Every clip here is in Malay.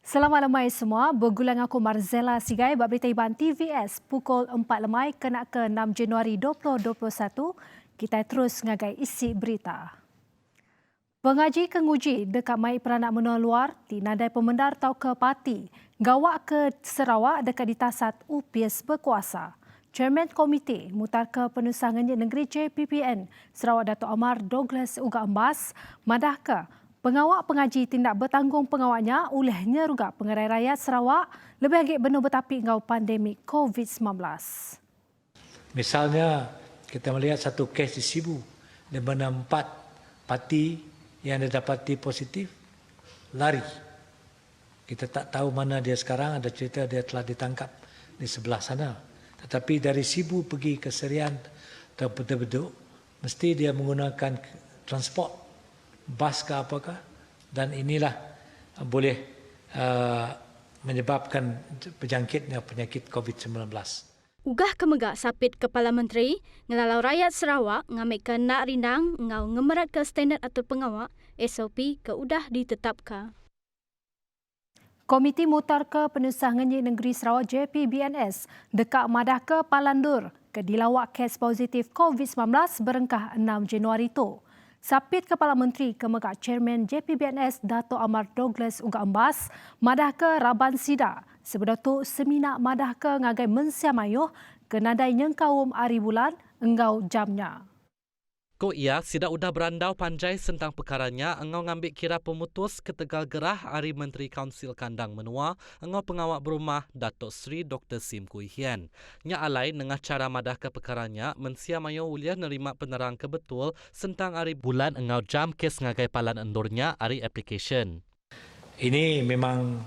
Selamat lemai semua, bergulang aku Marzella Sigai buat berita Iban TVS pukul 4 lemai kena ke 6 Januari 2021. Kita terus ngagai isi berita. Pengaji kenguji dekat mai peranak menua luar di nadai pemendar tau ke parti. Gawak ke Sarawak dekat ditasat UPS berkuasa. Chairman Komite Mutar ke Penusangan Negeri JPPN Sarawak Dato' Amar Douglas Uga Embas madah ke pengawak pengaji tindak bertanggung pengawaknya olehnya juga pengerai rakyat Sarawak lebih lagi benar bertapi ngau pandemik COVID-19. Misalnya kita melihat satu kes di Sibu di mana 4 parti yang didapati positif lari. Kita tak tahu mana dia sekarang, ada cerita dia telah ditangkap di sebelah sana. Tetapi dari Sibu pergi ke Serian atau Bedok, mesti dia menggunakan transport, bas ke apakah, dan inilah boleh menyebabkan berjangkitnya penyakit COVID-19. Ugah kemegak sapit Kepala Menteri, ngelalau rakyat Sarawak ngamik ke nak rindang ngau ngemerat ke standard atur pengawak, SOP ke udah ditetapkan. Komiti Mutar ke Penusangan Negeri Sarawak JPBNS dekat madah ke Palandur ke dilawak kes positif COVID-19 berengkah 6 Januari itu. Sapit Kepala Menteri Kemegak Chairman JPBNS Dato' Amar Douglas Uga Embas madah ke Raban Sida. Sebelum tu seminar madah ke ngagai mensiamayuh ke nadai nyengkawum hari bulan enggau jamnya. Ko ia sida udah berandau panjai tentang perkaranya engau ngambil kira pemutus ke Tegal Gerah Hari Menteri Kaunsil Kandang Menua engau pengawak berumah Datuk Seri Dr. Sim Kui Hian. Nya alai dengan cara madah ke perkaranya mensia mayo uliah nerima penerang kebetul tentang hari bulan engau jam kes ngagai palan endurnya hari application. Ini memang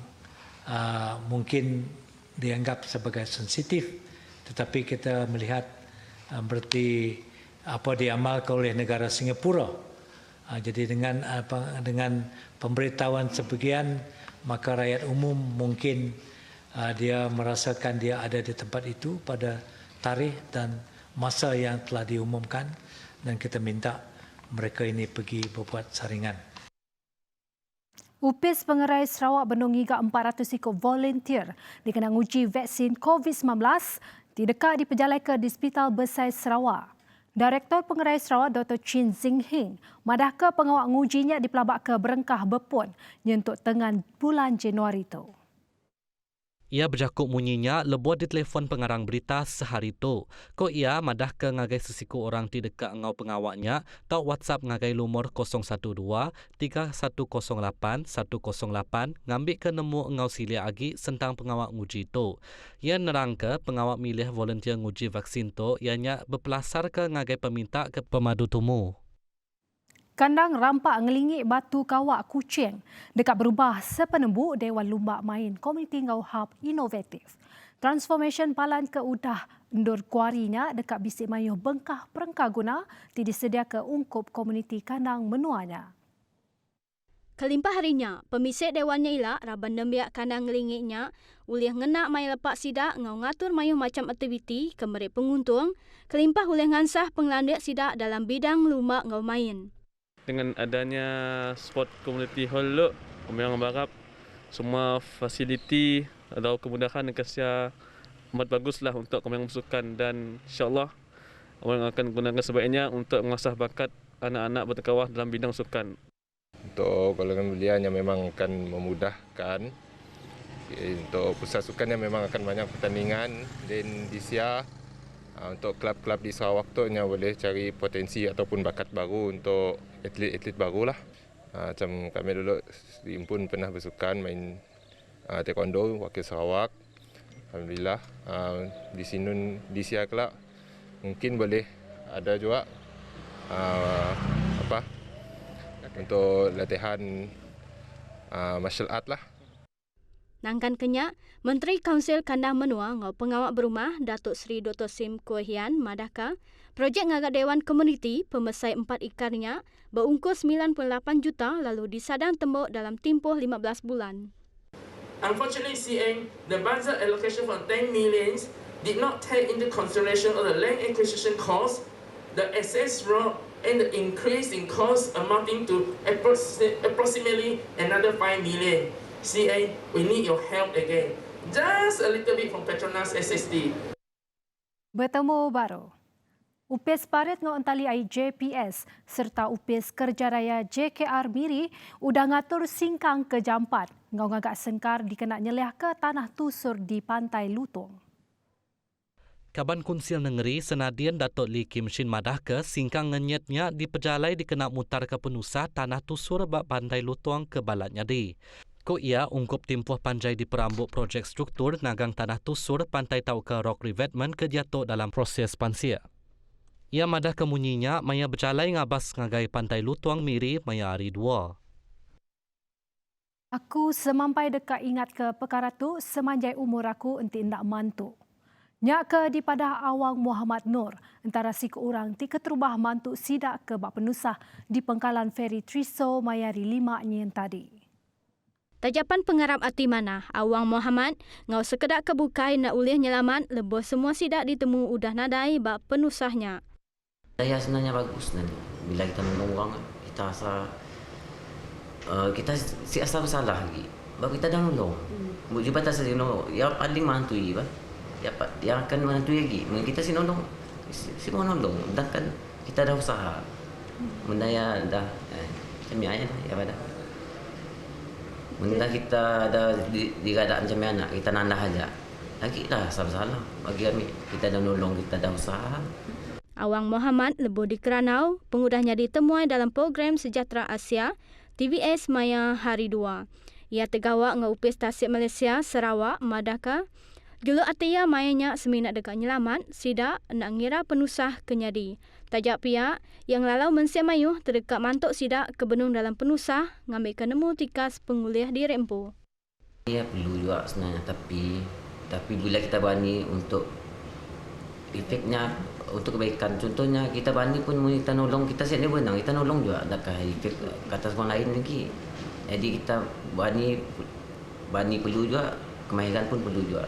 mungkin dianggap sebagai sensitif, tetapi kita melihat berarti apa diamalkan oleh negara Singapura. Jadi dengan pemberitahuan sebagian, maka rakyat umum mungkin dia merasakan dia ada di tempat itu pada tarikh dan masa yang telah diumumkan, dan kita minta mereka ini pergi berbuat saringan. UPS Pengerai Sarawak benung hingga 400 ekor volunteer dikenang uji vaksin COVID-19 didekat diperjalai ke di Hospital Besar Sarawak. Direktor Pengerai Sarawak Dr. Chin Zing Hing madah ke pengawak ngujinya di pelabak ke berengkah berpun nyentuk tengah bulan Januari itu. Ia berjakuk munyinya lebuat di telefon pengarang berita sehari itu. Ko ia madah ke ngagai sesiku orang di dekat ngau pengawaknya tau WhatsApp ngagai lumur 012-3108-108 ngambil ke nemu ngau silia agi tentang pengawak nguji itu. Ia nerang ke pengawak milih volunteer nguji vaksin tu ianya berpelasar ke ngagai peminta ke pemadu tumu. Kandang rampak ngelingik batu kawak kucing dekat berubah sepenembu Dewan Lumbak Main Komuniti Ngau Hub Inovatif. Transformation palan ke udah endur kuarinya dekat bisik mayuh bengkah perengkah guna disedia ke ungkup komuniti kandang menuanya. Kelimpah harinya, pemisik dewannya ilak raban nembiak kandang ngelingiknya uliah ngenak mai lepak sidak ngau ngatur mayuh macam aktiviti ke merik penguntung, kelimpah uliah ngansah penglandik sidak dalam bidang lumbak ngau main. Dengan adanya sport community hall lo, kami yang berharap semua fasiliti atau kemudahan yang kesia amat baguslah untuk kami yang bersukan, dan insyaAllah kami akan gunakan sebaiknya untuk mengasah bakat anak-anak bertekawah dalam bidang sukan. Untuk golongan belia yang memang akan memudahkan, untuk pusat sukan yang memang akan banyak pertandingan, dan di Sia untuk klub-klub di Sarawak tu yang boleh cari potensi ataupun bakat baru untuk atlet-atlet barulah. Macam kami dulu di Impun pernah bersukan main taekwondo wakil Sarawak. Alhamdulillah di Sinun di Sia kelak mungkin boleh ada juga untuk latihan martial art lah. Nangkan kenyak, Menteri Kaunsil Kandang Menua ngau pengawak berumah Datuk Seri Dr. Sim Kui Hian madahka projek ngagak Dewan Komuniti pemesai 4 ikarnya berungkus 98 juta lalu disadang tembok dalam tempoh 15 bulan. Unfortunately, seeing the budget allocation for 10 million did not take into consideration of the land acquisition cost, the access road and the increase in cost amounting to approximately another 5 million. CA, we need your help again. Just a little bit from Petronas SSD. Bertemu baru. UPS Parit dengan Tali JPS serta UPS Kerja Raya JKR Miri udah ngatur singkang ke Jampat. Ngau ngagak sengkar dikena nyeleh ke tanah tusur di Pantai Lutung. Kaban Kunsil Negeri Senadian Datuk Lee Kim Shin madah ke singkang ngenyetnya di pejalai dikena mutar ke penusah tanah tusur bak Pantai Lutung ke balatnya di. Ko ia ungkup timpuh panjai di perambut projek struktur nagang tanah tusur Pantai Tau ke Rock Revetment ke jatuh dalam proses pansia. Ia madah kemunyinya maya berjalai ngabas ngagai Pantai Lutung Miri maya hari 2. Aku semampai dekat ingat ke perkara tu semanjai umur aku enti nak mantu. Nyak ke di pada awang Muhammad Nur, antara si orang ti keterubah mantu sidak ke bak penusah di pengkalan feri Triso Mayari 5 nyen tadi. Tajapan pengarap ati mana, Awang Muhammad, ngau sekedak kebukai nak ulih nyelamat, lebih semua sidak ditemu udah nadai bak penusahnya. Saya sebenarnya bagus nanti. Bila kita menolong orang, kita rasa kita si asal bersalah lagi. Baru kita dah nolong. Jumpa tak saja nolong. Yang paling mantui, yang akan mantui lagi. Mungkin kita si nolong, si mau nolong. Dan kan kita dah usaha. Mendaya dah, macam ayah dah, ya pada. Menda kita ada di keadaan macam anak, kita nandah aja. Lagi dah salah-salah. Bagi kami, kita dah nolong, kita dah usaha. Awang Muhammad lebih dikeranau, pengudahnya ditemuai dalam program Sejahtera Asia, TVS Maya Hari 2. Ia tergawak dengan UPS Tasik Malaysia, Sarawak, Madaka. Julu atia mayanya seminat dekat nyelamat, sidak nak ngira penusah kenyadi. Tajak pihak yang lalau mensia mayuh terdekat mantuk sidak kebenung dalam penusah, ngambil kenemu tikas pengulih di Rempo. Ia perlu juga sebenarnya, tapi bila kita berani untuk efeknya, untuk kebaikan. Contohnya kita berani pun kita nolong, kita siap ni benang, kita nolong juga. Adakah efek ke atas orang lain lagi. Jadi kita berani perlu juga, kemahiran pun perlu juga.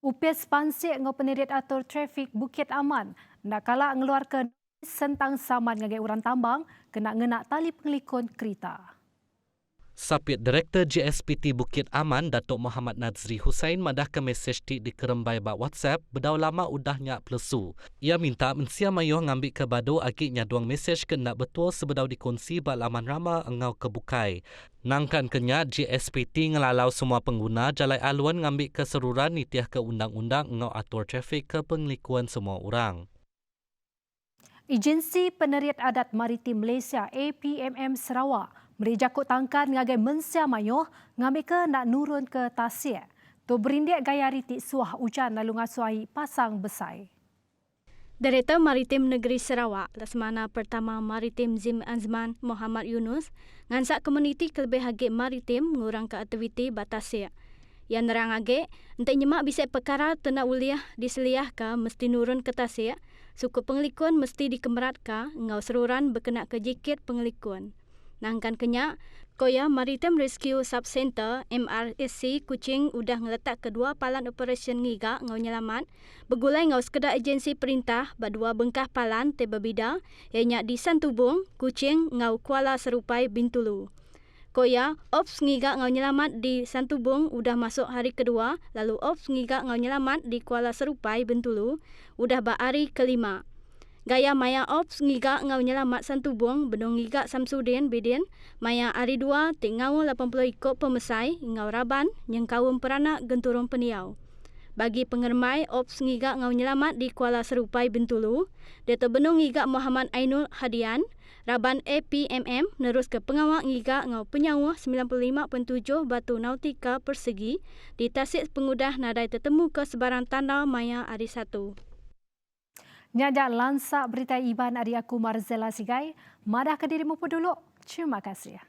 UPS Pansik ngau peniriat atur trafik Bukit Aman nak kalak ngeluarkan sentang saman ngagai orang tambang kena ngenak tali pengelikun kereta. Sapit Direktur JSPT Bukit Aman Datuk Muhammad Nazri Hussein madah ke mesej di kerembai bak WhatsApp bedau lama udahnya plesu. Ia minta mensia mayuh ngambil ke badu agiknya duang mesej kena betul sebedau dikongsi bak laman rama engau kebukai. Nangkan kenya JSPT ngelalau semua pengguna jalai aluan ngambil keseruran nitiah ke undang-undang engau atur trafik ke pengelikuan semua orang. Agensi Peneriat Adat Maritim Malaysia APMM Sarawak merejakut tangkan ngagai mensia mayuh ngambil ke nak nurun ke Tasik. Tu berindik gaya ritik suah hujan lalu ngasuai pasang besai. Direktur Maritim Negeri Sarawak, Laksamana Pertama Maritim Zim Azman Muhammad Yunus, ngansak komuniti kelebih hagik maritim mengurang ke aktiviti Batasik. Yang nerang hagik, entek nyemak bisik perkara tena uliah diseliah ke mesti nurun ke Tasik, suku pengelikun mesti dikemerat ke ngau seruran berkenaan ke jikit pengelikun. Nangkan kenyak, Koya Maritime Rescue Subcenter MRSC Kuching udah ngeletak kedua palan operasi ngigak ngau nyelamat, bergulai ngau sekedar agensi perintah berdua bengkah palan tebabida ianya di Santubong, Kuching ngau Kuala Serupai Bintulu. Koya, Ops ngigak ngau nyelamat di Santubong udah masuk hari kedua, lalu Ops ngigak ngau nyelamat di Kuala Serupai Bintulu udah ba hari kelima. Gaya Maya Ops ngigak ngau nyelamat Santubong benung ngigak Samsudin Bidin Maya hari 2 tingau 80 ikut pemesai ngau Raban yang kawum peranak genturung peniau. Bagi pengermai Ops ngigak ngau nyelamat di Kuala Serupai Bintulu, Dato' Benung ngigak Muhammad Ainul Hadian, Raban APMM nerus ke pengawak ngigak ngau penyawah 95.7 batu nautika persegi di Tasik pengudah nadai tertemu ke sebarang tanda Maya hari 1. Nyadak lansak berita Iban Ari aku Marzela Sigai. Madah ke dirimu dulu. Terima kasih.